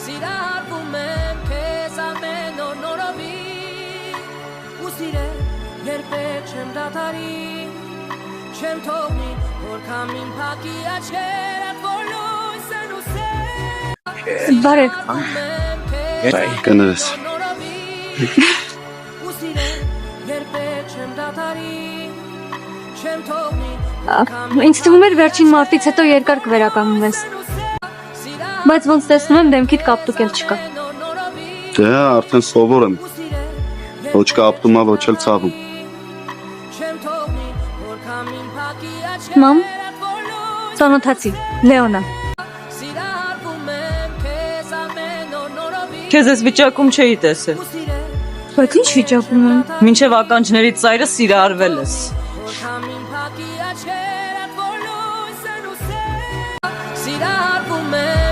Սիրարվում եմ քեզ ամեն օր նորովի ու սիրել երբեք չեմ դադարի չեմ թողնի որքան իմ փակի աչքերդ որ լույս են ու սեր Բարև Կներես ու սիրել երբեք չեմ դադարի չեմ թողնի Ինձ թվում էր վերջին մարտից հետո երկար կվերականգնվես Բայց ոնց տեսնում եմ դեմքիդ կապտուկ էլ չկա Դե արդեն սովոր եմ Ոչ կապտումա ոչ էլ ցավում Մամ Ծանոթացի Լեոնա Քեզ ես վիճակում չէի տեսել Բայց ինչ վիճակում եմ Մինչև ականջներից ծայրը սիրահարվել ես Սիրահարվում եմ